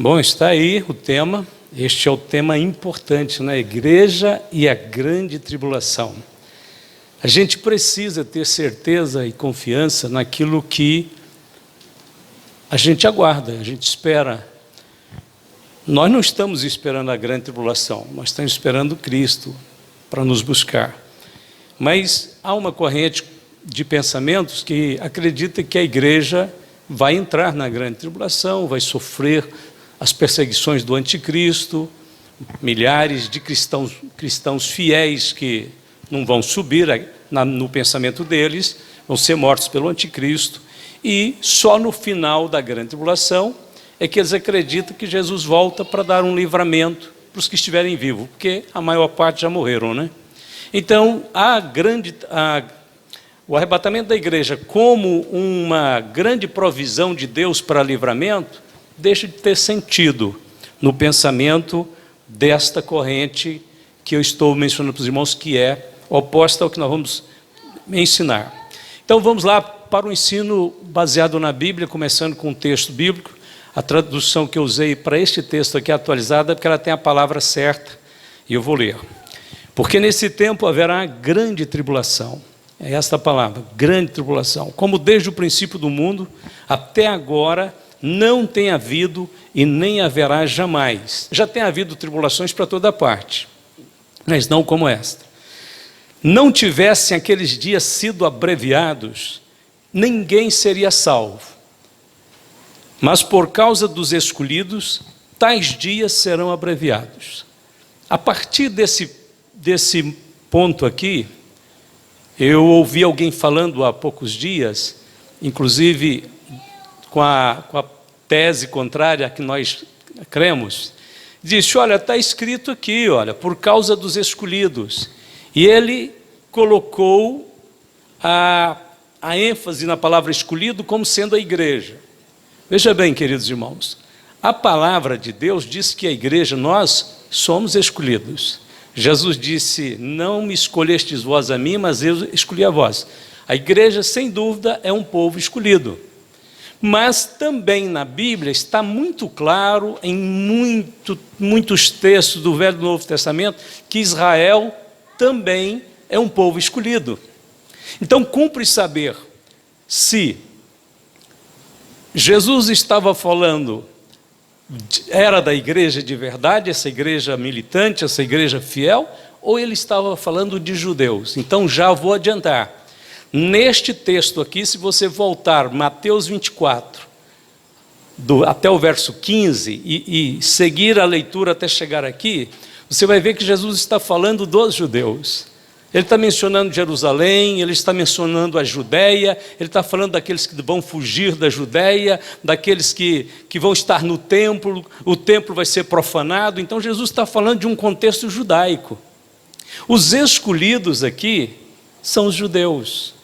Bom, está aí o tema. Este é o tema importante, né? Igreja e a grande tribulação. A gente precisa ter certeza e confiança naquilo que a gente aguarda, a gente espera. Nós não estamos esperando a grande tribulação, nós estamos esperando Cristo para nos buscar. Mas há uma corrente de pensamentos que acredita que a igreja vai entrar na grande tribulação, vai sofrer as perseguições do anticristo, milhares de cristãos fiéis que não vão subir no pensamento deles, vão ser mortos pelo anticristo, e só no final da grande tribulação é que eles acreditam que Jesus volta para dar um livramento para os que estiverem vivos, porque a maior parte já morreram, né? Então, o arrebatamento da igreja como uma grande provisão de Deus para livramento, deixa de ter sentido no pensamento desta corrente que eu estou mencionando para os irmãos, que é oposta ao que nós vamos ensinar. Então vamos lá para o ensino baseado na Bíblia, começando com um texto bíblico. A tradução que eu usei para este texto aqui é atualizada, porque ela tem a palavra certa, e eu vou ler. Porque nesse tempo haverá grande tribulação. É esta a palavra, grande tribulação. Como desde o princípio do mundo, até agora, não tem havido e nem haverá jamais. Já tem havido tribulações para toda parte, mas não como esta. Não tivessem aqueles dias sido abreviados, ninguém seria salvo. Mas por causa dos escolhidos, tais dias serão abreviados. A partir desse ponto aqui, eu ouvi alguém falando há poucos dias, inclusive com a tese contrária a que nós cremos, disse, olha, está escrito aqui, olha, por causa dos escolhidos. E ele colocou a ênfase na palavra escolhido como sendo a igreja. Veja bem, queridos irmãos, a palavra de Deus diz que a igreja, nós somos escolhidos. Jesus disse, não me escolhestes vós a mim, mas eu escolhi a vós. A igreja, sem dúvida, é um povo escolhido. Mas também na Bíblia está muito claro, em muitos textos do Velho e do Novo Testamento, que Israel também é um povo escolhido. Então, cumpre saber se Jesus estava falando, era da igreja de verdade, essa igreja militante, essa igreja fiel, ou ele estava falando de judeus. Então, já vou adiantar. Neste texto aqui, se você voltar, Mateus 24, até o verso 15, e seguir a leitura até chegar aqui, você vai ver que Jesus está falando dos judeus. Ele está mencionando Jerusalém, ele está mencionando a Judéia, ele está falando daqueles que vão fugir da Judéia, daqueles que vão estar no templo, o templo vai ser profanado. Então Jesus está falando de um contexto judaico. Os escolhidos aqui são os judeus.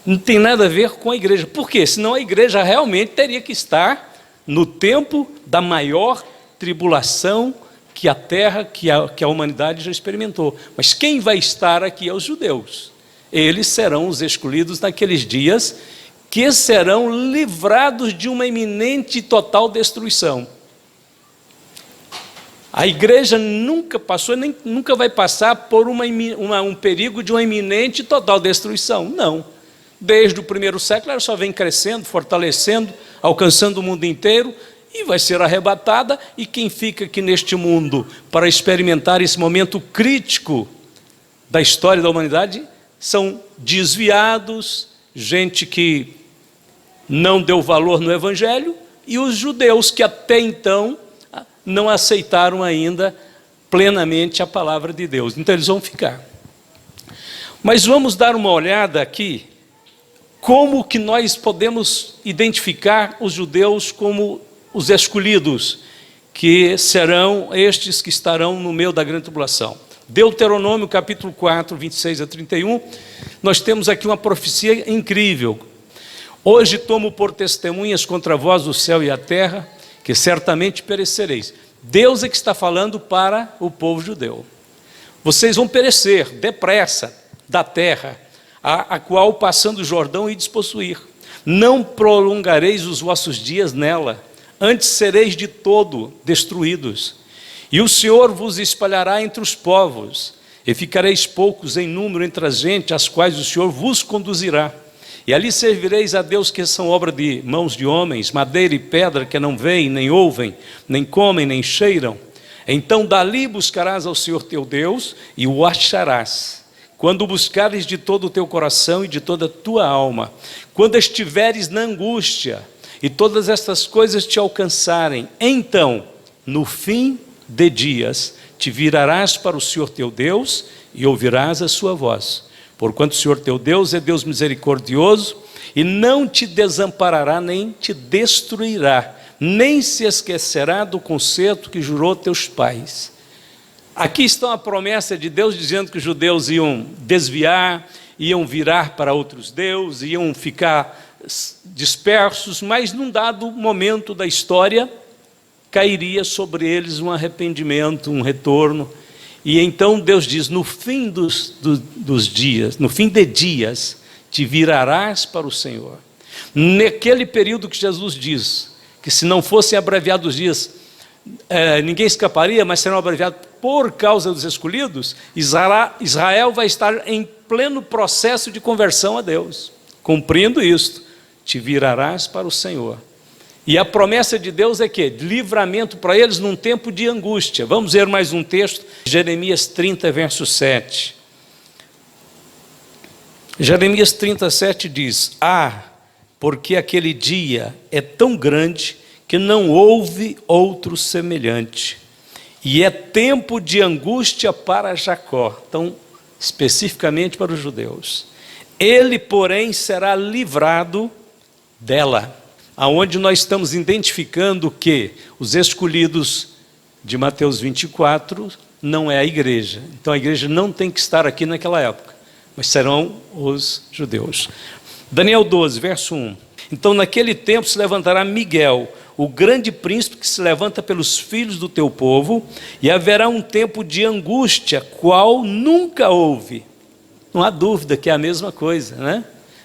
Não tem nada a ver com a igreja. Por quê? Senão a igreja realmente teria que estar no tempo da maior tribulação que a terra, que a humanidade já experimentou. Mas quem vai estar aqui é os judeus. Eles serão os escolhidos naqueles dias que serão livrados de uma iminente e total destruição. A igreja nunca passou, nem nunca vai passar por um perigo de uma iminente e total destruição. Não. Desde o primeiro século, ela só vem crescendo, fortalecendo, alcançando o mundo inteiro, e vai ser arrebatada, e quem fica aqui neste mundo para experimentar esse momento crítico da história da humanidade são desviados, gente que não deu valor no Evangelho, e os judeus que até então não aceitaram ainda plenamente a palavra de Deus. Então eles vão ficar. Mas vamos dar uma olhada aqui, como que nós podemos identificar os judeus como os escolhidos, que serão estes que estarão no meio da grande tribulação. Deuteronômio capítulo 4, 26 a 31, nós temos aqui uma profecia incrível. Hoje tomo por testemunhas contra vós o céu e a terra, que certamente perecereis. Deus é que está falando para o povo judeu. Vocês vão perecer depressa da terra, a qual passando o Jordão e despossuir. Não prolongareis os vossos dias nela. antes sereis de todo destruídos. E o Senhor vos espalhará entre os povos, e ficareis poucos em número entre as gentes, às quais o Senhor vos conduzirá. E ali servireis a Deus que são obra de mãos de homens, madeira e pedra que não veem, nem ouvem, nem comem, nem cheiram. Então dali buscarás ao Senhor teu Deus e o acharás, quando o buscares de todo o teu coração e de toda a tua alma. Quando estiveres na angústia e todas estas coisas te alcançarem, então, no fim de dias, te virarás para o Senhor teu Deus e ouvirás a sua voz. Porquanto o Senhor teu Deus é Deus misericordioso e não te desamparará nem te destruirá, nem se esquecerá do concerto que jurou teus pais. Aqui está a promessa de Deus dizendo que os judeus iam desviar, iam virar para outros deuses, iam ficar dispersos, mas num dado momento da história, cairia sobre eles um arrependimento, um retorno. E então Deus diz, no fim dos dias, no fim de dias, te virarás para o Senhor. Naquele período que Jesus diz, que se não fossem abreviados os dias, ninguém escaparia, mas serão abreviados por causa dos escolhidos, Israel vai estar em pleno processo de conversão a Deus. Cumprindo isto, te virarás para o Senhor. E a promessa de Deus é que livramento para eles num tempo de angústia. Vamos ver mais um texto, Jeremias 30, verso 7. Jeremias 37 diz, porque aquele dia é tão grande que não houve outro semelhante, e é tempo de angústia para Jacó, então especificamente para os judeus. Ele, porém, será livrado dela, aonde nós estamos identificando que os escolhidos de Mateus 24 não é a igreja. Então a igreja não tem que estar aqui naquela época, mas serão os judeus. Daniel 12, verso 1. Então naquele tempo se levantará Miguel, o grande príncipe que se levanta pelos filhos do teu povo, e haverá um tempo de angústia, qual nunca houve. Não há dúvida que é a mesma coisa, né?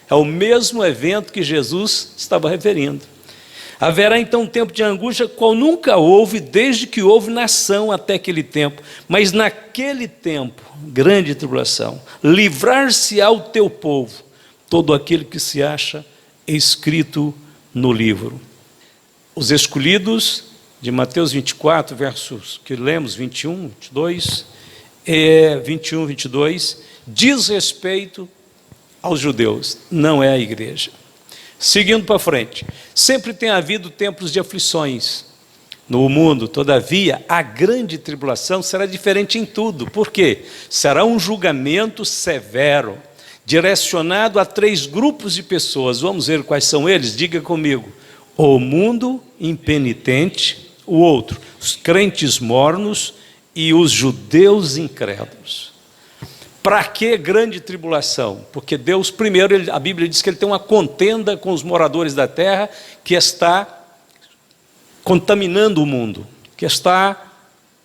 É o mesmo evento que Jesus estava referindo. Haverá então um tempo de angústia, qual nunca houve, desde que houve nação até aquele tempo. Mas naquele tempo, grande tribulação, livrar-se-á o teu povo, todo aquele que se acha escrito no livro. Os escolhidos de Mateus 24, versos que lemos, 21, 22, 21, 22, diz respeito aos judeus, não é a igreja. Seguindo para frente, sempre tem havido tempos de aflições no mundo, todavia a grande tribulação será diferente em tudo. Por quê? Será um julgamento severo, direcionado a 3 grupos de pessoas. Vamos ver quais são eles? Diga comigo. O mundo impenitente, o outro, os crentes mornos e os judeus incrédulos. Para que grande tribulação? Porque Deus, primeiro, a Bíblia diz que Ele tem uma contenda com os moradores da terra que está contaminando o mundo, que está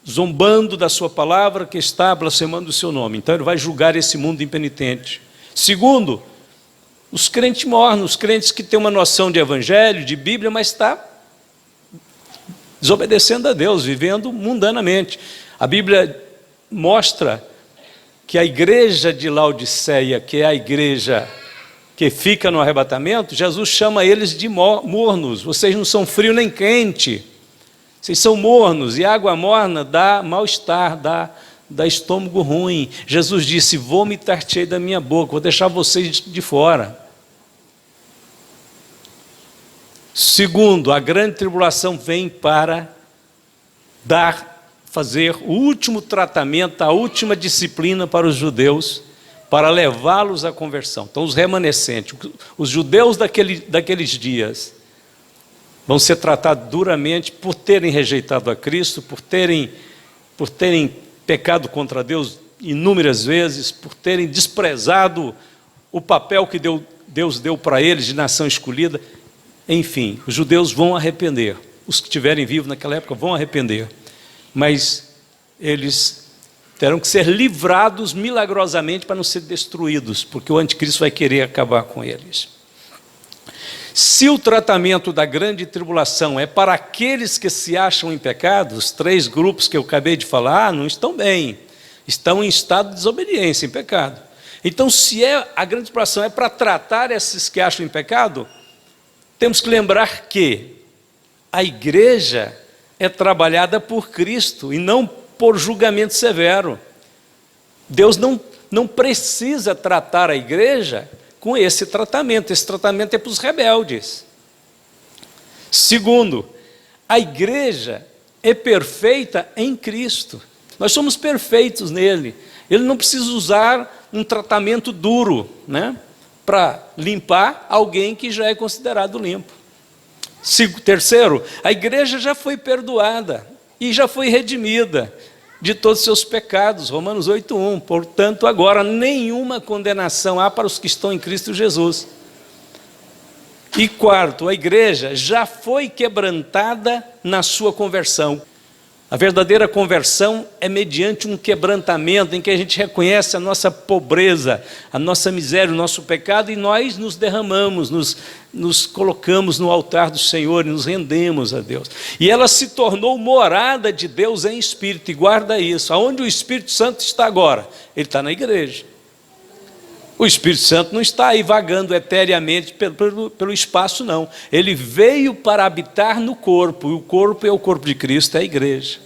zombando da sua palavra, que está blasfemando o seu nome. Então Ele vai julgar esse mundo impenitente. Segundo, os crentes mornos, os crentes que têm uma noção de evangelho, de Bíblia, mas está desobedecendo a Deus, vivendo mundanamente. A Bíblia mostra que a igreja de Laodiceia, que é a igreja que fica no arrebatamento, Jesus chama eles de mornos. Vocês não são frio nem quente, vocês são mornos, e água morna dá mal-estar, dá estômago ruim. Jesus disse, vomitar-te-ei da minha boca, vou deixar vocês de fora. Segundo, a grande tribulação vem para fazer o último tratamento, a última disciplina para os judeus, para levá-los à conversão. Então os remanescentes, os judeus daqueles dias, vão ser tratados duramente por terem rejeitado a Cristo, por terem pecado contra Deus inúmeras vezes, por terem desprezado o papel que Deus deu para eles de nação escolhida. Enfim, os judeus vão arrepender, os que estiverem vivos naquela época vão arrepender, mas eles terão que ser livrados milagrosamente para não ser destruídos, porque o anticristo vai querer acabar com eles. Se o tratamento da grande tribulação é para aqueles que se acham em pecado, os 3 grupos que eu acabei de falar não estão bem, estão em estado de desobediência, em pecado. Então, se a grande tribulação é para tratar esses que acham em pecado, temos que lembrar que a igreja é trabalhada por Cristo e não por julgamento severo. Deus não precisa tratar a igreja com esse tratamento é para os rebeldes. Segundo, a igreja é perfeita em Cristo. Nós somos perfeitos nele. Ele não precisa usar um tratamento duro, né, para limpar alguém que já é considerado limpo. Terceiro, a igreja já foi perdoada e já foi redimida de todos os seus pecados, Romanos 8:1. Portanto, agora nenhuma condenação há para os que estão em Cristo Jesus. E quarto, a igreja já foi quebrantada na sua conversão. A verdadeira conversão é mediante um quebrantamento em que a gente reconhece a nossa pobreza, a nossa miséria, o nosso pecado, e nós nos derramamos, nos colocamos no altar do Senhor e nos rendemos a Deus. E ela se tornou morada de Deus em espírito, e guarda isso. Aonde o Espírito Santo está agora? Ele está na igreja. O Espírito Santo não está aí vagando etéreamente pelo espaço, não. Ele veio para habitar no corpo, e o corpo é o corpo de Cristo, é a igreja.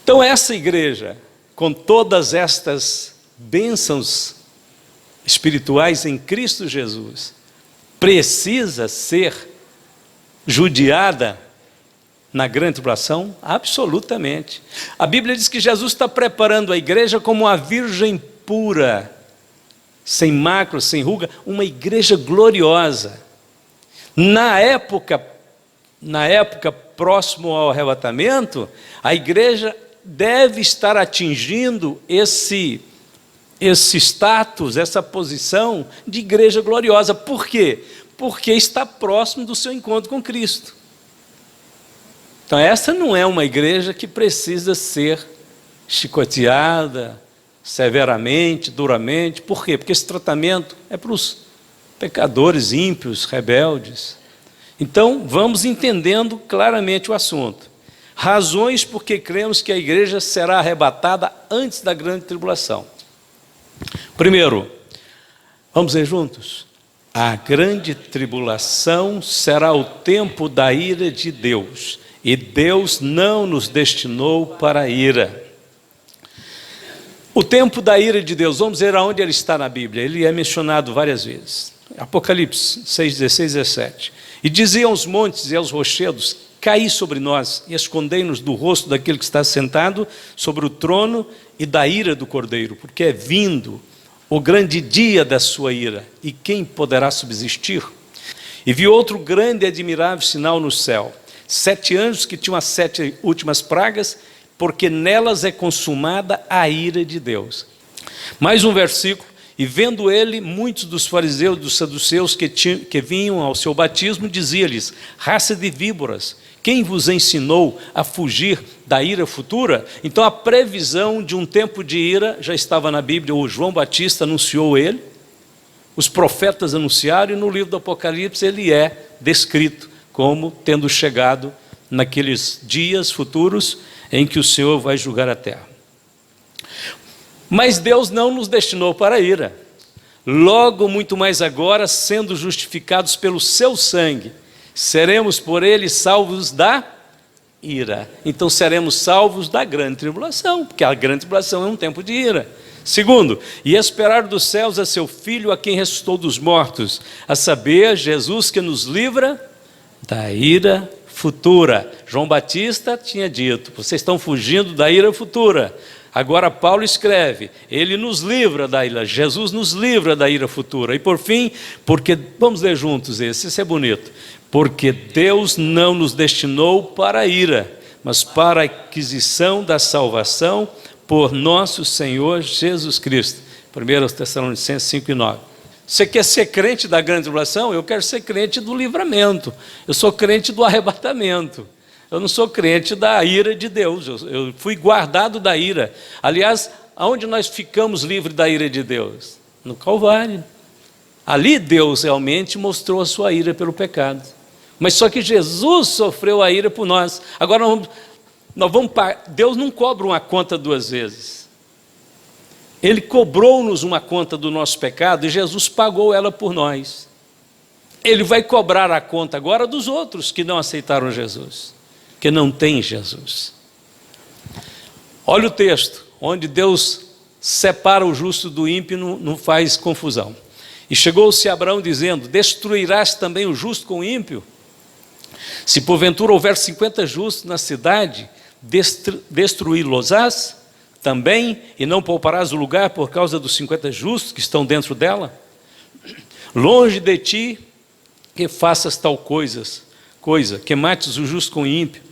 Então essa igreja, com todas estas bênçãos espirituais em Cristo Jesus, precisa ser judiada na grande tribulação? Absolutamente. A Bíblia diz que Jesus está preparando a igreja como uma virgem pura, sem mácula, sem ruga, uma igreja gloriosa. Na época próximo ao arrebatamento, a igreja deve estar atingindo esse status, essa posição de igreja gloriosa. Por quê? Porque está próximo do seu encontro com Cristo. Então essa não é uma igreja que precisa ser chicoteada severamente, duramente. Por quê? Porque esse tratamento é para os pecadores ímpios, rebeldes. Então, vamos entendendo claramente o assunto. Razões porque cremos que a igreja será arrebatada antes da grande tribulação. Primeiro, vamos ler juntos? A grande tribulação será o tempo da ira de Deus, e Deus não nos destinou para a ira. O tempo da ira de Deus, vamos ver aonde ele está na Bíblia. Ele é mencionado várias vezes. Apocalipse 6, 16, 17. E diziam aos montes e aos rochedos: caí sobre nós e escondei-nos do rosto daquele que está sentado sobre o trono e da ira do Cordeiro, porque é vindo o grande dia da sua ira, e quem poderá subsistir? E vi outro grande e admirável sinal no céu: 7 anjos que tinham as 7 últimas pragas, porque nelas é consumada a ira de Deus. Mais um versículo: e vendo ele, muitos dos fariseus e dos saduceus que vinham ao seu batismo, dizia-lhes: raça de víboras, quem vos ensinou a fugir da ira futura? Então a previsão de um tempo de ira já estava na Bíblia. O João Batista anunciou ele, os profetas anunciaram, e no livro do Apocalipse ele é descrito como tendo chegado naqueles dias futuros em que o Senhor vai julgar a terra. Mas Deus não nos destinou para a ira. Logo, muito mais agora, sendo justificados pelo seu sangue, seremos por ele salvos da ira. Então seremos salvos da grande tribulação, porque a grande tribulação é um tempo de ira. Segundo, e esperar dos céus a seu Filho, a quem ressuscitou dos mortos, a saber, Jesus, que nos livra da ira futura. João Batista tinha dito: vocês estão fugindo da ira futura. Agora Paulo escreve: ele nos livra da ira, Jesus nos livra da ira futura. E por fim, porque, vamos ler juntos esse é bonito: porque Deus não nos destinou para a ira, mas para a aquisição da salvação por nosso Senhor Jesus Cristo. 1 Tessalonicenses 5:9. Você quer ser crente da grande tribulação? Eu quero ser crente do livramento. Eu sou crente do arrebatamento. Eu não sou crente da ira de Deus. Eu fui guardado da ira. Aliás, aonde nós ficamos livres da ira de Deus? No Calvário. Ali Deus realmente mostrou a sua ira pelo pecado. Mas só que Jesus sofreu a ira por nós. Agora Deus não cobra uma conta duas vezes. Ele cobrou-nos uma conta do nosso pecado e Jesus pagou ela por nós. Ele vai cobrar a conta agora dos outros que não aceitaram Jesus, que não têm Jesus. Olha o texto, onde Deus separa o justo do ímpio, não faz confusão. E chegou-se a Abraão dizendo: destruirás também o justo com o ímpio? Se porventura houver 50 justos na cidade, destruí-los-ás também, e não pouparás o lugar por causa dos 50 justos que estão dentro dela? Longe de ti que faças tal coisa, que mates o justo com o ímpio,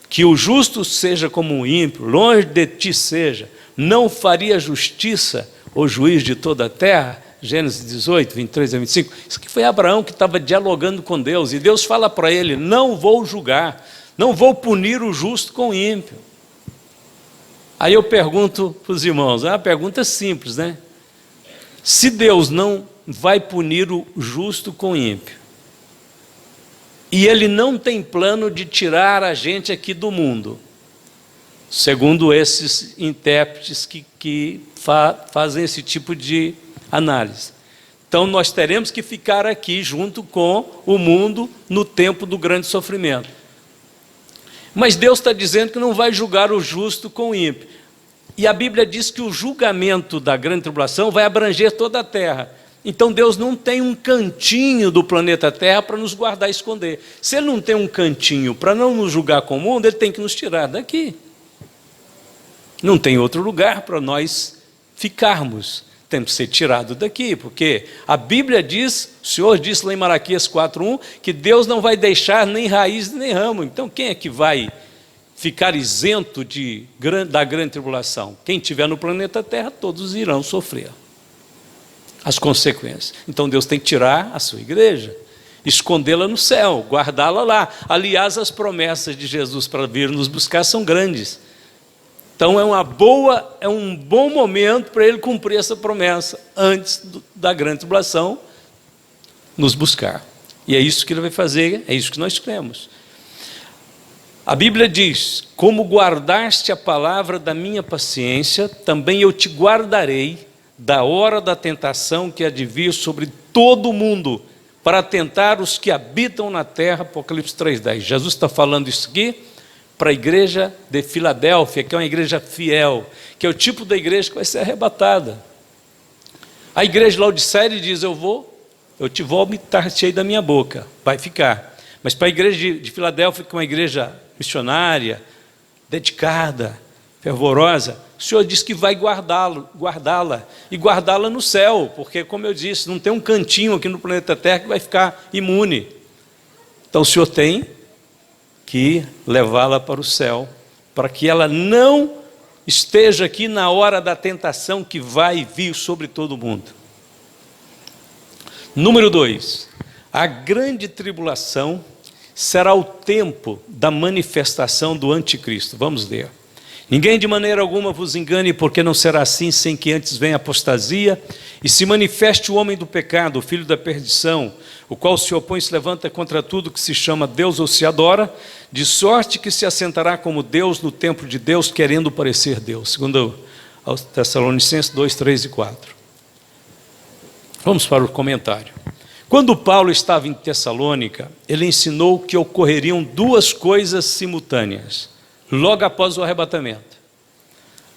que o justo seja como o ímpio, longe de ti seja, não faria justiça o juiz de toda a terra? Gênesis 18, 23 a 25. Isso aqui foi Abraão que estava dialogando com Deus, e Deus fala para ele: não vou julgar, não vou punir o justo com o ímpio. Aí eu pergunto para os irmãos, é uma pergunta simples, né? Se Deus não vai punir o justo com o ímpio, e Ele não tem plano de tirar a gente aqui do mundo, segundo esses intérpretes que fazem esse tipo de análise, então nós teremos que ficar aqui junto com o mundo no tempo do grande sofrimento. Mas Deus está dizendo que não vai julgar o justo com o ímpio. E a Bíblia diz que o julgamento da grande tribulação vai abranger toda a terra. Então Deus não tem um cantinho do planeta Terra para nos guardar e esconder. Se Ele não tem um cantinho para não nos julgar com o mundo, Ele tem que nos tirar daqui. Não tem outro lugar para nós ficarmos. Temos que ser tirados daqui, porque a Bíblia diz, o Senhor disse lá em Malaquias 4:1, que Deus não vai deixar nem raiz nem ramo. Então quem é que vai ficar isento da grande tribulação? Quem estiver no planeta Terra, todos irão sofrer as consequências. Então Deus tem que tirar a sua igreja, escondê-la no céu, guardá-la lá. Aliás, as promessas de Jesus para vir nos buscar são grandes. Então é um bom momento para Ele cumprir essa promessa antes da grande tribulação nos buscar. E é isso que Ele vai fazer, é isso que nós cremos. A Bíblia diz: como guardaste a palavra da minha paciência, também eu te guardarei da hora da tentação que há de vir sobre todo o mundo, para tentar os que habitam na terra. Apocalipse 3:10. Jesus está falando isso aqui para a igreja de Filadélfia, que é uma igreja fiel, que é o tipo da igreja que vai ser arrebatada. A igreja de Laodiceia diz: eu te vou vomitar cheio da minha boca, vai ficar. Mas para a igreja de Filadélfia, que é uma igreja missionária, dedicada, fervorosa, o Senhor diz que vai guardá-la, e guardá-la no céu, porque, como eu disse, não tem um cantinho aqui no planeta Terra que vai ficar imune. Então o Senhor tem que levá-la para o céu, para que ela não esteja aqui na hora da tentação que vai vir sobre todo mundo. Número 2, a grande tribulação será o tempo da manifestação do anticristo. Vamos ler. Ninguém de maneira alguma vos engane, porque não será assim sem que antes venha a apostasia e se manifeste o homem do pecado, o filho da perdição, o qual se opõe e se levanta contra tudo que se chama Deus ou se adora, de sorte que se assentará como Deus no templo de Deus, querendo parecer Deus. Segundo aos Tessalonicenses 2, 3 e 4. Vamos para o comentário. Quando Paulo estava em Tessalônica, ele ensinou que ocorreriam duas coisas simultâneas, logo após o arrebatamento.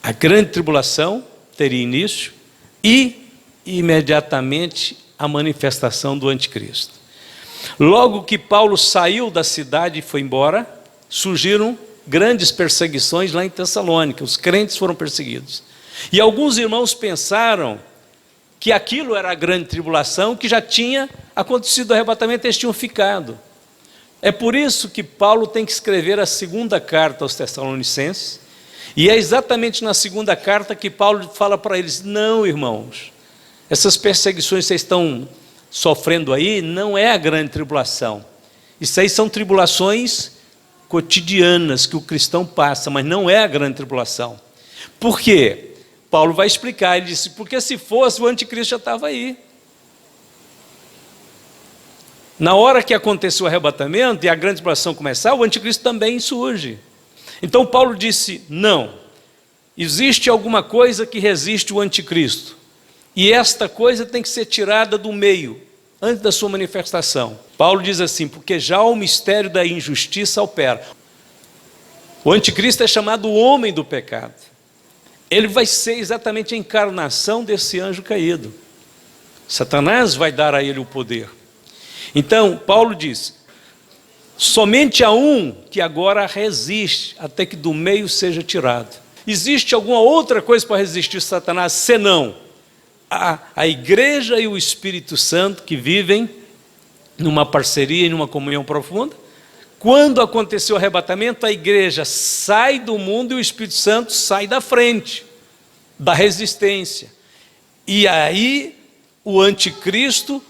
A grande tribulação teria início e imediatamente a manifestação do anticristo. Logo que Paulo saiu da cidade e foi embora, surgiram grandes perseguições lá em Tessalônica. Os crentes foram perseguidos. E alguns irmãos pensaram que aquilo era a grande tribulação, que já tinha acontecido o arrebatamento, eles tinham ficado. É por isso que Paulo tem que escrever a segunda carta aos Tessalonicenses, e é exatamente na segunda carta que Paulo fala para eles: não, irmãos, essas perseguições que vocês estão sofrendo aí não é a grande tribulação. Isso aí são tribulações cotidianas que o cristão passa, mas não é a grande tribulação. Por quê? Paulo vai explicar, ele disse: porque se fosse, o anticristo já estava aí. Na hora que aconteceu o arrebatamento e a grande tribulação começar, o anticristo também surge. Então Paulo disse, não, existe alguma coisa que resiste o anticristo, e esta coisa tem que ser tirada do meio, antes da sua manifestação. Paulo diz assim, porque já o mistério da injustiça opera. O anticristo é chamado o homem do pecado. Ele vai ser exatamente a encarnação desse anjo caído. Satanás vai dar a ele o poder. Então, Paulo diz, somente há um que agora resiste, até que do meio seja tirado. Existe alguma outra coisa para resistir Satanás, senão a igreja e o Espírito Santo que vivem numa parceria e numa comunhão profunda? Quando aconteceu o arrebatamento, a igreja sai do mundo e o Espírito Santo sai da frente, da resistência. E aí o anticristo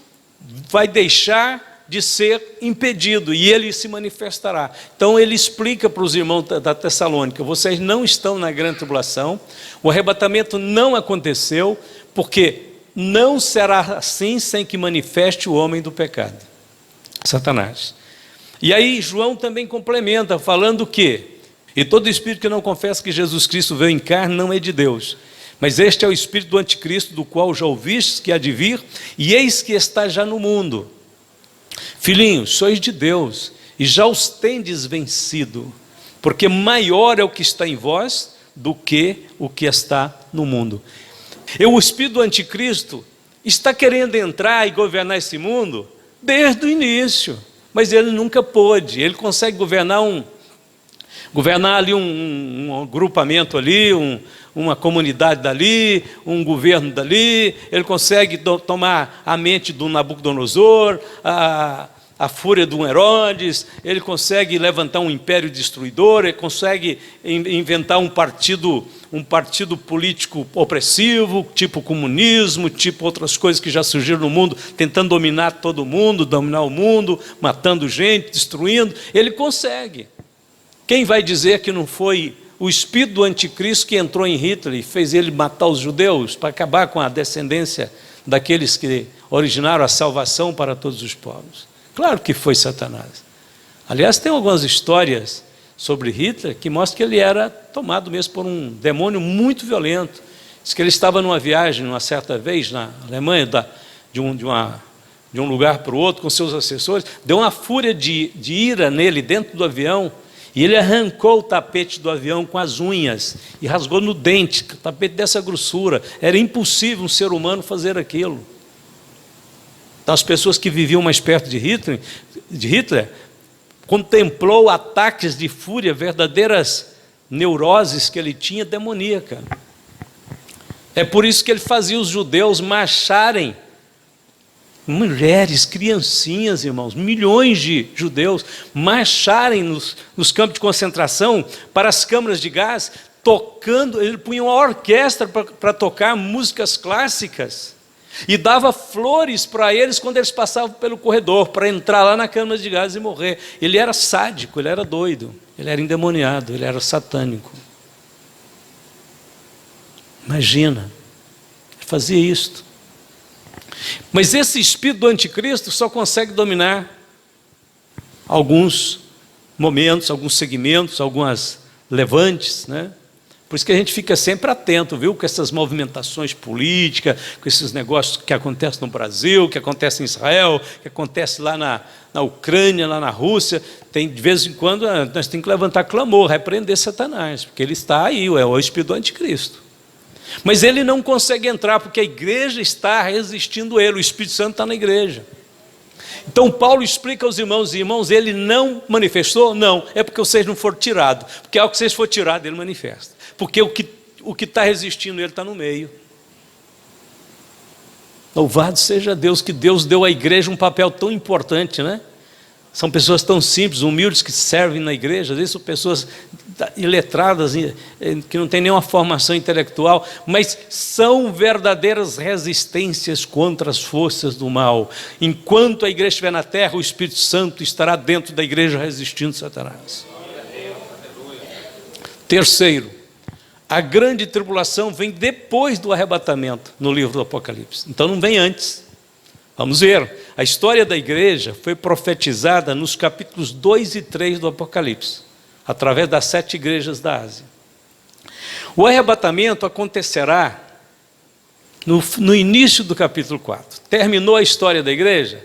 vai deixar de ser impedido e ele se manifestará. Então ele explica para os irmãos da Tessalônica, vocês não estão na grande tribulação, o arrebatamento não aconteceu, porque não será assim sem que manifeste o homem do pecado, Satanás. E aí João também complementa, falando que, e todo espírito que não confessa que Jesus Cristo veio em carne não é de Deus, mas este é o espírito do anticristo, do qual já ouvistes que há de vir, e eis que está já no mundo. Filhinhos, sois de Deus, e já os tendes vencido, porque maior é o que está em vós, do que o que está no mundo. E o espírito do anticristo está querendo entrar e governar esse mundo, desde o início, mas ele nunca pôde. Ele consegue governar ali um agrupamento ali, uma comunidade dali, um governo dali, ele consegue tomar a mente do Nabucodonosor, a fúria do Herodes, ele consegue levantar um império destruidor, ele consegue inventar um partido político opressivo, tipo comunismo, tipo outras coisas que já surgiram no mundo, tentando dominar todo mundo, dominar o mundo, matando gente, destruindo, ele consegue. Quem vai dizer que não foi o espírito do anticristo que entrou em Hitler e fez ele matar os judeus, para acabar com a descendência daqueles que originaram a salvação para todos os povos? Claro que foi Satanás. Aliás, tem algumas histórias sobre Hitler que mostram que ele era tomado mesmo por um demônio muito violento. Diz que ele estava numa viagem, uma certa vez, na Alemanha, de um lugar para o outro, com seus assessores, deu uma fúria de ira nele dentro do avião, e ele arrancou o tapete do avião com as unhas e rasgou no dente, o tapete dessa grossura. Era impossível um ser humano fazer aquilo. Então, as pessoas que viviam mais perto de Hitler contemplou ataques de fúria, verdadeiras neuroses que ele tinha demoníaca. É por isso que ele fazia os judeus marcharem, mulheres, criancinhas, irmãos, milhões de judeus marcharem nos campos de concentração para as câmaras de gás, tocando. Ele punha uma orquestra para tocar músicas clássicas e dava flores para eles quando eles passavam pelo corredor, para entrar lá na câmara de gás e morrer. Ele era sádico, ele era doido, ele era endemoniado, ele era satânico. Imagina, ele fazia isto. Mas esse espírito do anticristo só consegue dominar alguns momentos, alguns segmentos, algumas levantes, né? Por isso que a gente fica sempre atento, viu? Com essas movimentações políticas, com esses negócios que acontecem no Brasil, que acontecem em Israel, que acontece lá na Ucrânia, lá na Rússia. De vez em quando nós temos que levantar clamor, repreender Satanás, porque ele está aí, é o espírito do anticristo. Mas ele não consegue entrar, porque a igreja está resistindo a ele, o Espírito Santo está na igreja. Então Paulo explica aos irmãos, ele não manifestou? Não, é porque vocês não foram tirados, porque ao que vocês foram tirados, ele manifesta. Porque o que está resistindo, ele está no meio. Louvado seja Deus, que Deus deu à igreja um papel tão importante, né? São pessoas tão simples, humildes, que servem na igreja. Às vezes são pessoas iletradas, que não têm nenhuma formação intelectual, mas são verdadeiras resistências contra as forças do mal. Enquanto a igreja estiver na terra, o Espírito Santo estará dentro da igreja resistindo Satanás. Terceiro, a grande tribulação vem depois do arrebatamento, no livro do Apocalipse. Então não vem antes. Vamos ver. a história da igreja foi profetizada nos capítulos 2 e 3 do Apocalipse, através das 7 igrejas da Ásia. O arrebatamento acontecerá no início do capítulo 4. Terminou a história da igreja?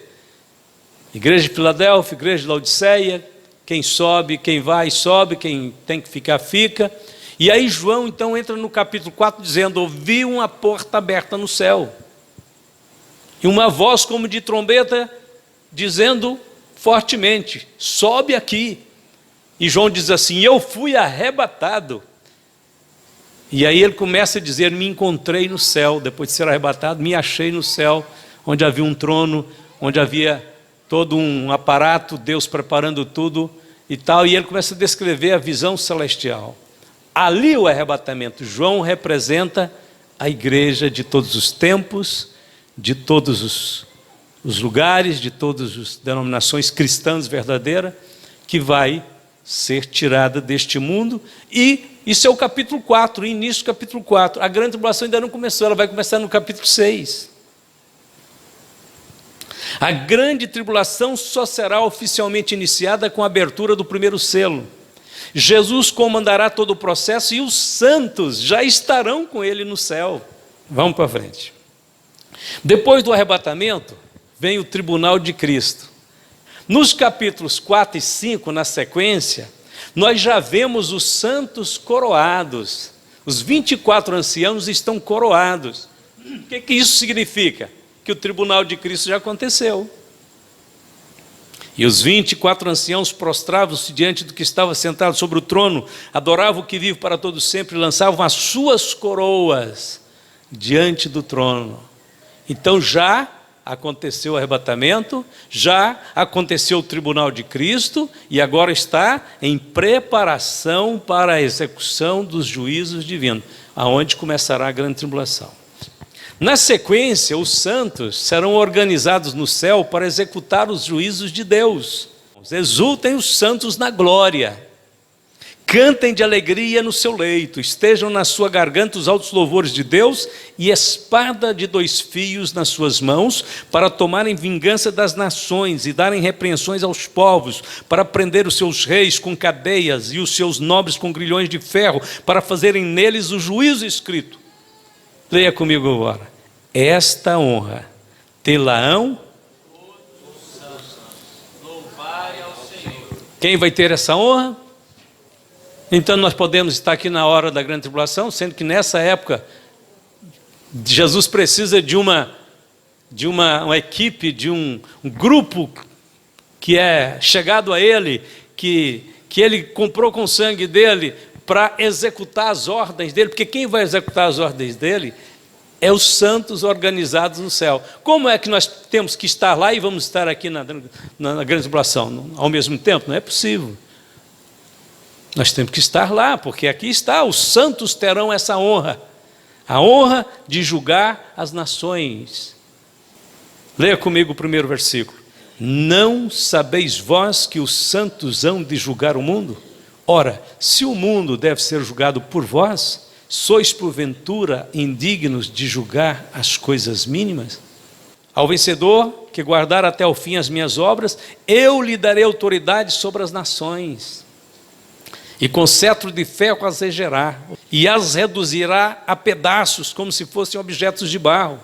Igreja de Filadélfia, igreja de Laodiceia, quem sobe, quem vai, sobe, quem tem que ficar, fica. E aí João então entra no capítulo 4 dizendo: ouvi uma porta aberta no céu, e uma voz como de trombeta, dizendo fortemente: sobe aqui. E João diz assim: eu fui arrebatado. E aí ele começa a dizer: me encontrei no céu, depois de ser arrebatado, me achei no céu, onde havia um trono, onde havia todo um aparato, Deus preparando tudo e tal. E ele começa a descrever a visão celestial. Ali o arrebatamento. João representa a igreja de todos os tempos, de todos os lugares, de todas as denominações cristãs verdadeiras, que vai ser tirada deste mundo. E isso é o capítulo 4, o início do capítulo 4. A grande tribulação ainda não começou, ela vai começar no capítulo 6. A grande tribulação só será oficialmente iniciada com a abertura do primeiro selo. Jesus comandará todo o processo e os santos já estarão com ele no céu. Vamos para frente. Depois do arrebatamento, vem o tribunal de Cristo. Nos capítulos 4 e 5, na sequência, nós já vemos os santos coroados. Os 24 anciãos estão coroados. O que isso significa? Que o tribunal de Cristo já aconteceu. E os 24 anciãos prostravam-se diante do que estava sentado sobre o trono, adoravam o que vive para todo sempre e lançavam as suas coroas diante do trono. Então já aconteceu o arrebatamento, já aconteceu o tribunal de Cristo e agora está em preparação para a execução dos juízos divinos, aonde começará a grande tribulação. Na sequência, os santos serão organizados no céu para executar os juízos de Deus. Exultem os santos na glória, cantem de alegria no seu leito, estejam na sua garganta os altos louvores de Deus e espada de 2 fios nas suas mãos, para tomarem vingança das nações e darem repreensões aos povos, para prender os seus reis com cadeias e os seus nobres com grilhões de ferro, para fazerem neles o juízo escrito. Leia comigo agora. Esta honra tê-la-ão. Quem vai ter essa honra? Então nós podemos estar aqui na hora da grande tribulação, sendo que nessa época Jesus precisa de uma equipe, de um grupo que é chegado a ele, que ele comprou com o sangue dele, para executar as ordens dele, porque quem vai executar as ordens dele é os santos organizados no céu. Como é que nós temos que estar lá e vamos estar aqui na grande tribulação ao mesmo tempo? Não é possível. Nós temos que estar lá, porque aqui está, os santos terão essa honra, a honra de julgar as nações. Leia comigo o primeiro versículo. Não sabeis vós que os santos hão de julgar o mundo? Ora, se o mundo deve ser julgado por vós, sois porventura indignos de julgar as coisas mínimas? Ao vencedor, que guardar até o fim as minhas obras, eu lhe darei autoridade sobre as nações, e com cetro de ferro as regerá, e as reduzirá a pedaços, como se fossem objetos de barro.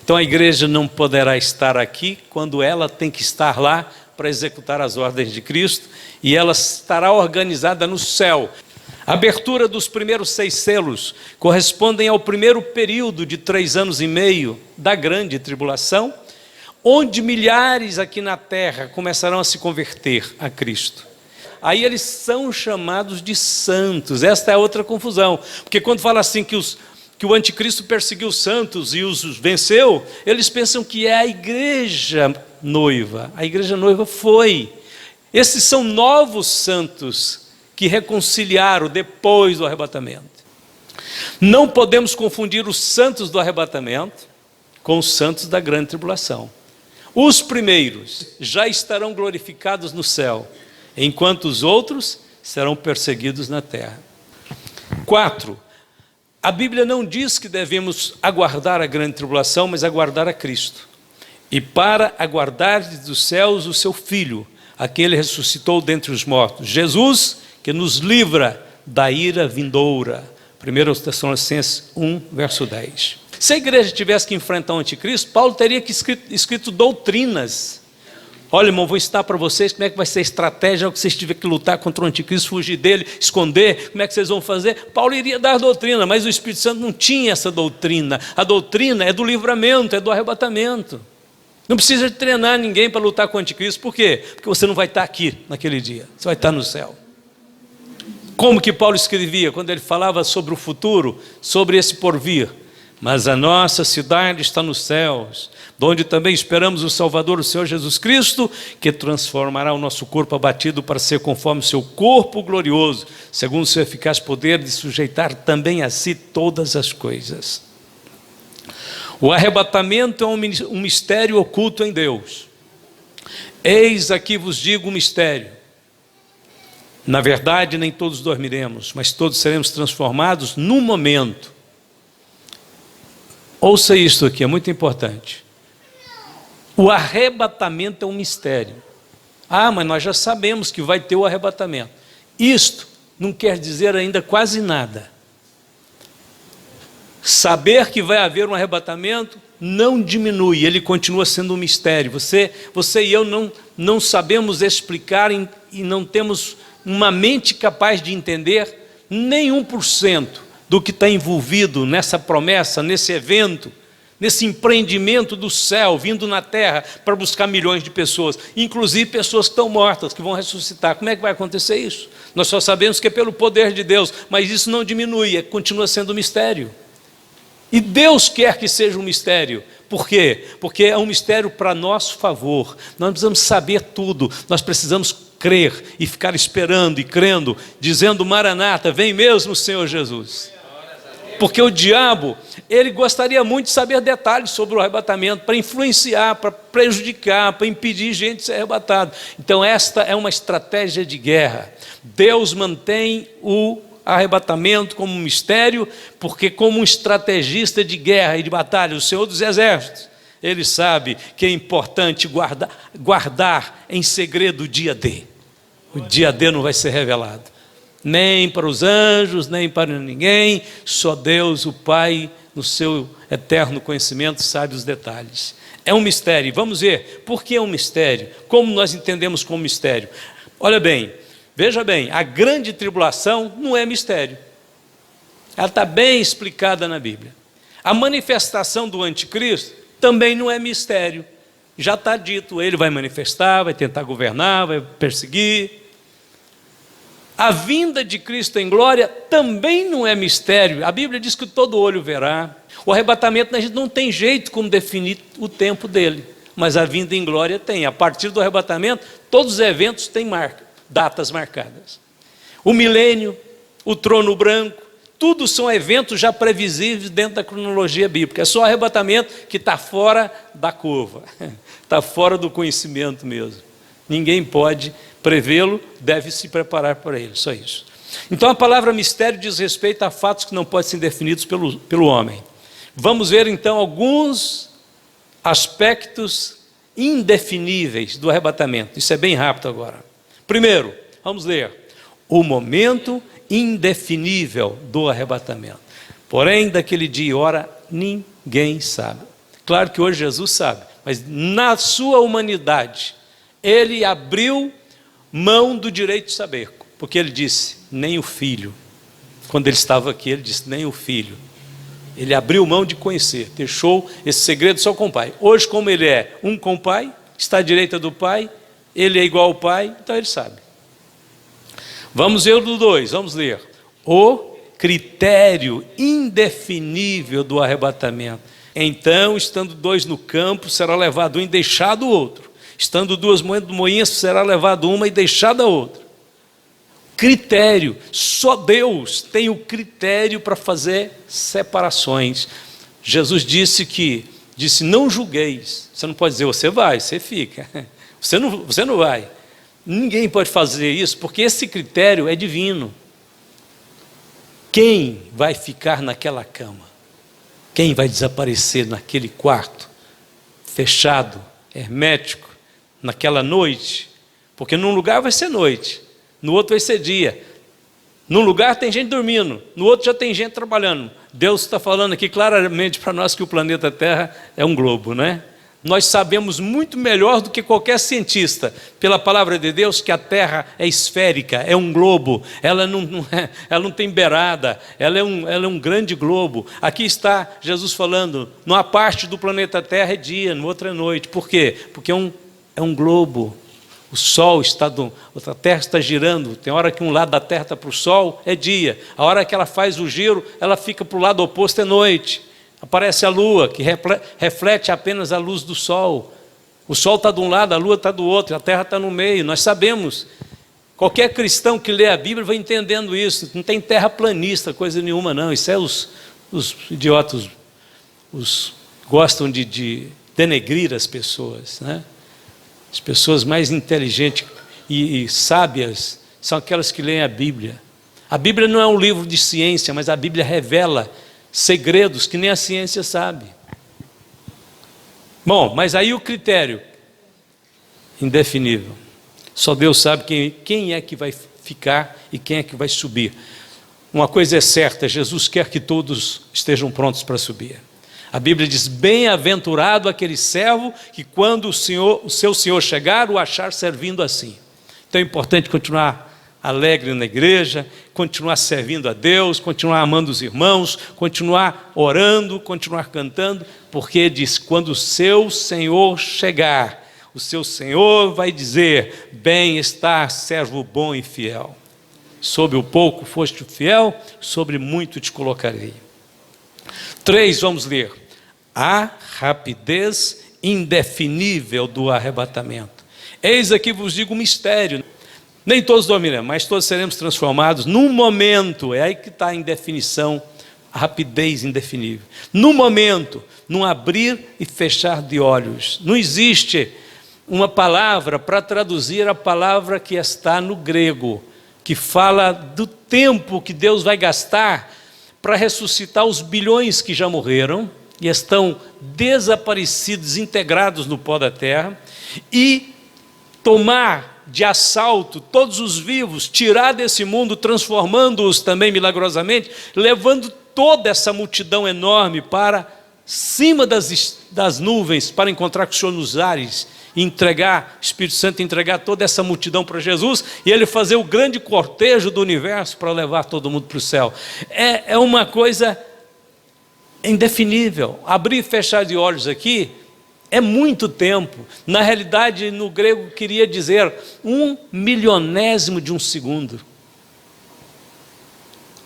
Então a igreja não poderá estar aqui quando ela tem que estar lá para executar as ordens de Cristo, e ela estará organizada no céu. A abertura dos primeiros 6 selos correspondem ao primeiro período de 3 anos e meio da grande tribulação, onde milhares aqui na terra começarão a se converter a Cristo. Aí eles são chamados de santos. Esta é outra confusão, porque quando fala assim que o anticristo perseguiu os santos e os venceu, eles pensam que é a igreja noiva. A igreja noiva foi. Esses são novos santos que reconciliaram depois do arrebatamento. Não podemos confundir os santos do arrebatamento com os santos da grande tribulação. Os primeiros já estarão glorificados no céu, enquanto os outros serão perseguidos na terra. 4. A Bíblia não diz que devemos aguardar a grande tribulação, mas aguardar a Cristo. e para aguardar dos céus o seu Filho, aquele ressuscitou dentre os mortos, Jesus, que nos livra da ira vindoura. 1 Tessalonicenses 1, verso 10. Se a igreja tivesse que enfrentar o anticristo, Paulo teria que escrito doutrinas. Olha, irmão, vou ensinar para vocês como é que vai ser a estratégia que vocês tiverem que lutar contra o anticristo, fugir dele, esconder, como é que vocês vão fazer. Paulo iria dar doutrina, mas o Espírito Santo não tinha essa doutrina. A doutrina é do livramento, é do arrebatamento. Não precisa de treinar ninguém para lutar com o anticristo. Por quê? Porque você não vai estar aqui naquele dia, você vai estar no céu. Como que Paulo escrevia quando ele falava sobre o futuro, sobre esse porvir? Mas a nossa cidade está nos céus, de onde também esperamos o Salvador, o Senhor Jesus Cristo, que transformará o nosso corpo abatido para ser conforme o seu corpo glorioso, segundo o seu eficaz poder de sujeitar também a si todas as coisas. O arrebatamento é um mistério oculto em Deus. Eis aqui vos digo um mistério. Na verdade, nem todos dormiremos, mas todos seremos transformados num momento. Ouça isto aqui, é muito importante. O arrebatamento é um mistério. Ah, mas nós já sabemos que vai ter o arrebatamento. Isto não quer dizer ainda quase nada. Saber que vai haver um arrebatamento não diminui, ele continua sendo um mistério. Você e eu não sabemos explicar e não temos uma mente capaz de entender nem 1% do que está envolvido nessa promessa, nesse evento, nesse empreendimento do céu vindo na terra para buscar milhões de pessoas, inclusive pessoas que estão mortas, que vão ressuscitar. Como é que vai acontecer isso? Nós só sabemos que é pelo poder de Deus, mas isso não diminui, continua sendo um mistério. E Deus quer que seja um mistério. Por quê? Porque é um mistério para nosso favor. Nós precisamos saber tudo, nós precisamos crer e ficar esperando e crendo, dizendo: Maranata, vem mesmo, Senhor Jesus. Porque o diabo, ele gostaria muito de saber detalhes sobre o arrebatamento, para influenciar, para prejudicar, para impedir gente de ser arrebatado. Então esta é uma estratégia de guerra. Deus mantém o arrebatamento como um mistério, porque como um estrategista de guerra e de batalha, o Senhor dos Exércitos, ele sabe que é importante guardar em segredo o dia D. O dia D não vai ser revelado, nem para os anjos, nem para ninguém, só Deus, o Pai, no seu eterno conhecimento, sabe os detalhes. É um mistério. Vamos ver por que é um mistério, como nós entendemos como mistério. Olha bem, veja bem, a grande tribulação não é mistério. Ela está bem explicada na Bíblia. A manifestação do anticristo também não é mistério. Já está dito, ele vai manifestar, vai tentar governar, vai perseguir. A vinda de Cristo em glória também não é mistério. A Bíblia diz que todo olho verá. O arrebatamento, a gente não tem jeito como definir o tempo dele, mas a vinda em glória tem. A partir do arrebatamento, todos os eventos têm datas marcadas. O milênio, o trono branco, tudo são eventos já previsíveis dentro da cronologia bíblica. É só o arrebatamento que está fora da curva, está fora do conhecimento mesmo. Ninguém pode prevê-lo, deve se preparar para ele, só isso. Então a palavra mistério diz respeito a fatos que não podem ser definidos pelo homem. Vamos ver então alguns aspectos indefiníveis do arrebatamento. Isso é bem rápido agora. Primeiro, vamos ler o momento indefinível do arrebatamento. Porém, daquele dia e hora, ninguém sabe. Claro que hoje Jesus sabe, mas na sua humanidade, ele abriu mão do direito de saber, porque ele disse, nem o filho. Quando ele estava aqui, ele disse, nem o filho. Ele abriu mão de conhecer, deixou esse segredo só com o Pai. Hoje, como ele é um com o Pai, está à direita do Pai, ele é igual ao Pai, então ele sabe. Vamos ver o do 2, vamos ler. O critério indefinível do arrebatamento. Então, estando dois no campo, será levado um e deixado o outro. Estando duas moinhas, será levado uma e deixada a outra. Critério, só Deus tem o critério para fazer separações. Jesus disse não julgueis. Você não pode dizer, você vai, você fica. Você não vai. Ninguém pode fazer isso, porque esse critério é divino. Quem vai ficar naquela cama? Quem vai desaparecer naquele quarto? fechado, hermético, naquela noite, porque num lugar vai ser noite, no outro vai ser dia. Num lugar tem gente dormindo, no outro já tem gente trabalhando. Deus está falando aqui claramente para nós que o planeta Terra é um globo, né? Nós sabemos muito melhor do que qualquer cientista, pela palavra de Deus, que a Terra é esférica, é um globo, ela não tem beirada, ela é um grande globo. Aqui está Jesus falando, numa parte do planeta Terra é dia, no outra é noite. Por quê? Porque é um globo. O Sol está, a Terra está girando, tem hora que um lado da Terra está para o Sol, é dia. A hora que ela faz o giro, ela fica para o lado oposto, é noite. Aparece a Lua, que reflete apenas a luz do Sol. O Sol está de um lado, a Lua está do outro, a Terra está no meio. Nós sabemos. Qualquer cristão que lê a Bíblia vai entendendo isso. Não tem terraplanista, coisa nenhuma, não. Isso é os idiotas, gostam de denegrir as pessoas, né? As pessoas mais inteligentes e sábias são aquelas que leem a Bíblia. A Bíblia não é um livro de ciência, mas a Bíblia revela segredos que nem a ciência sabe. Bom, mas aí o critério, indefinível. Só Deus sabe quem é que vai ficar e quem é que vai subir. Uma coisa é certa, Jesus quer que todos estejam prontos para subir. A Bíblia diz, bem-aventurado aquele servo que quando o seu Senhor chegar, o achar servindo assim. Então é importante continuar alegre na igreja, continuar servindo a Deus, continuar amando os irmãos, continuar orando, continuar cantando, porque diz, quando o seu Senhor chegar, o seu Senhor vai dizer, bem está, servo bom e fiel. Sobre o pouco foste fiel, sobre muito te colocarei. 3, vamos ler. A rapidez indefinível do arrebatamento. Eis aqui vos digo um mistério. Nem todos dormiremos, mas todos seremos transformados num momento. É aí que está a indefinição, a rapidez indefinível. Num momento, num abrir e fechar de olhos. Não existe uma palavra para traduzir a palavra que está no grego, que fala do tempo que Deus vai gastar para ressuscitar os bilhões que já morreram e estão desaparecidos, integrados no pó da terra, e tomar de assalto todos os vivos, tirar desse mundo, transformando-os também milagrosamente, levando toda essa multidão enorme para cima das nuvens, para encontrar com o Senhor nos ares, e entregar, o Espírito Santo entregar toda essa multidão para Jesus, e ele fazer o grande cortejo do universo para levar todo mundo para o céu. É uma coisa indefinível. Abrir e fechar de olhos aqui é muito tempo. Na realidade, no grego queria dizer 1/1000º de um segundo.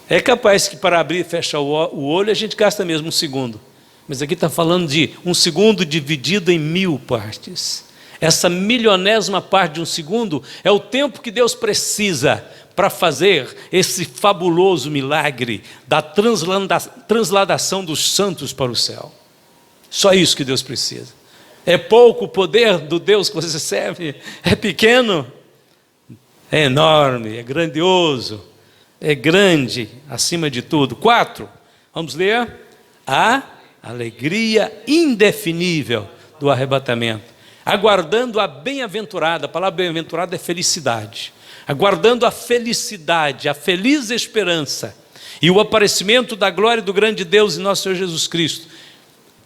É capaz que para abrir e fechar o olho a gente gasta mesmo 1 segundo. Mas aqui está falando de 1 segundo dividido em 1000 partes. Essa 1000ª parte de 1 segundo é o tempo que Deus precisa para fazer esse fabuloso milagre da transladação dos santos para o céu. Só isso que Deus precisa. É pouco o poder do Deus que você serve? É pequeno? É enorme, é grandioso, é grande acima de tudo. 4, vamos ler. A alegria indefinível do arrebatamento. Aguardando a bem-aventurada, a palavra bem-aventurada é felicidade. Aguardando a felicidade, a feliz esperança e o aparecimento da glória do grande Deus e nosso Senhor Jesus Cristo.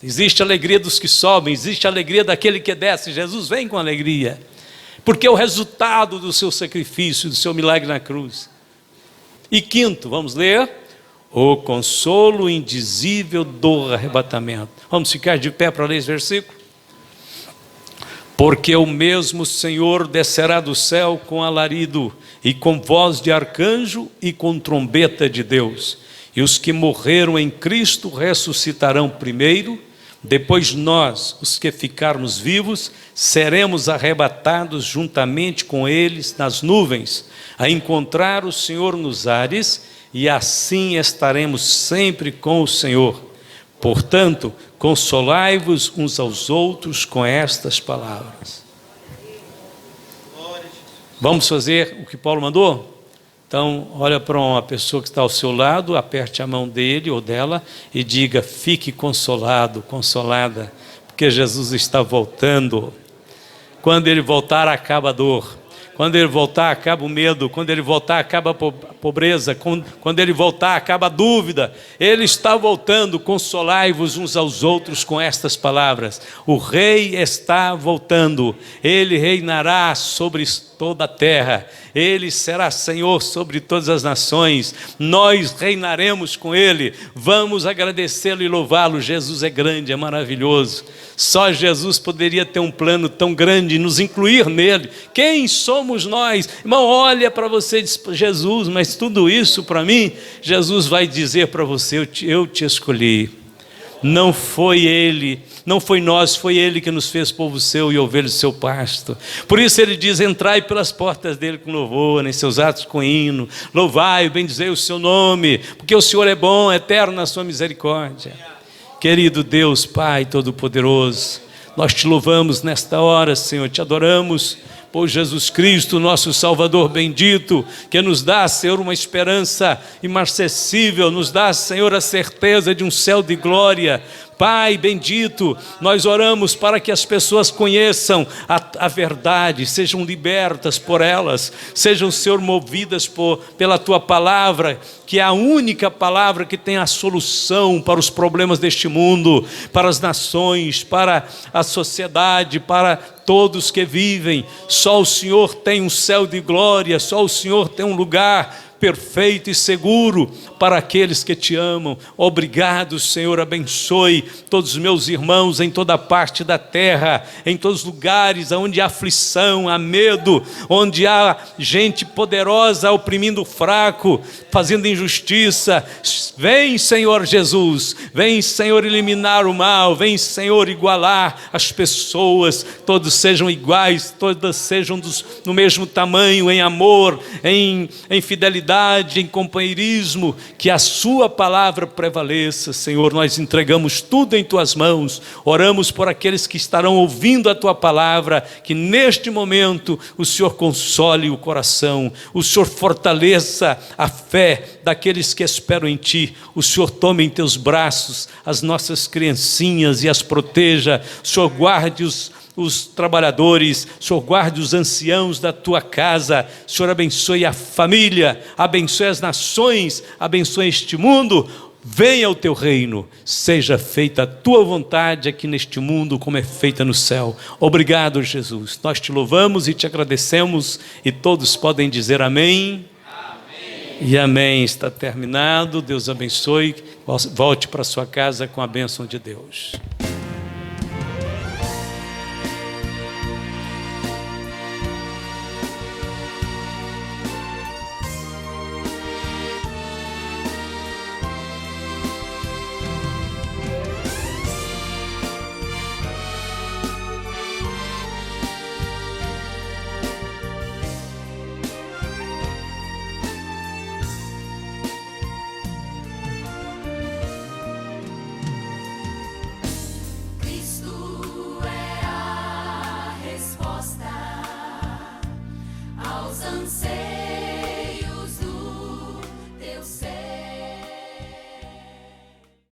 Existe a alegria dos que sobem, existe a alegria daquele que desce. Jesus vem com alegria, porque é o resultado do seu sacrifício, do seu milagre na cruz. E 5, vamos ler. O consolo indizível do arrebatamento. Vamos ficar de pé para ler esse versículo? Porque o mesmo Senhor descerá do céu com alarido, e com voz de arcanjo, e com trombeta de Deus. E os que morreram em Cristo ressuscitarão primeiro, depois nós, os que ficarmos vivos, seremos arrebatados juntamente com eles nas nuvens, a encontrar o Senhor nos ares, e assim estaremos sempre com o Senhor. Portanto, consolai-vos uns aos outros com estas palavras. Vamos fazer o que Paulo mandou? Então, olha para uma pessoa que está ao seu lado, aperte a mão dele ou dela e diga, fique consolado, consolada, porque Jesus está voltando. Quando Ele voltar, acaba a dor. Quando Ele voltar, acaba o medo. Quando Ele voltar, acaba a pobreza. Quando Ele voltar, acaba a dúvida. Ele está voltando. Consolai-vos uns aos outros com estas palavras. O Rei está voltando. Ele reinará sobre toda a terra. Ele será Senhor sobre todas as nações. Nós reinaremos com Ele. Vamos agradecê-lo e louvá-lo. Jesus é grande, é maravilhoso. Só Jesus poderia ter um plano tão grande e nos incluir nele. Quem somos nós? Irmão, olha para você e diz: Jesus, mas tudo isso para mim? Jesus vai dizer para você: eu te escolhi. Não foi Ele, não foi nós, foi Ele que nos fez povo seu e ovelha do seu pasto. Por isso Ele diz: entrai pelas portas dele com louvor, em seus atos com hino, louvai, bendizei o seu nome, porque o Senhor é bom, eterno na sua misericórdia. Querido Deus, Pai Todo-Poderoso, nós te louvamos nesta hora, Senhor, te adoramos por Jesus Cristo, nosso Salvador bendito, que nos dá, Senhor, uma esperança imarcessível, nos dá, Senhor, a certeza de um céu de glória. Pai bendito, nós oramos para que as pessoas conheçam a verdade, sejam libertas por elas, sejam, Senhor, movidas pela Tua palavra, que é a única palavra que tem a solução para os problemas deste mundo, para as nações, para a sociedade, para todos que vivem. Só o Senhor tem um céu de glória, só o Senhor tem um lugar perfeito e seguro para aqueles que te amam. Obrigado, Senhor, abençoe todos os meus irmãos em toda parte da terra, em todos os lugares onde há aflição, há medo, onde há gente poderosa oprimindo o fraco, fazendo injustiça. Vem, Senhor Jesus, vem, Senhor, eliminar o mal, vem, Senhor, igualar as pessoas, todos sejam iguais, todas sejam no mesmo tamanho, em amor, em fidelidade, em companheirismo, que a sua palavra prevaleça. Senhor, nós entregamos tudo em tuas mãos, oramos por aqueles que estarão ouvindo a tua palavra, que neste momento o Senhor console o coração, o Senhor fortaleça a fé daqueles que esperam em ti, o Senhor tome em teus braços as nossas criancinhas e as proteja, o Senhor guarde os trabalhadores, o Senhor guarde os anciãos da tua casa, o Senhor abençoe a família, abençoe as nações, abençoe este mundo. Venha o teu reino, seja feita a tua vontade aqui neste mundo como é feita no céu. Obrigado, Jesus, nós te louvamos e te agradecemos, e todos podem dizer amém. E amém. Está terminado. Deus abençoe. Volte para sua casa com a bênção de Deus.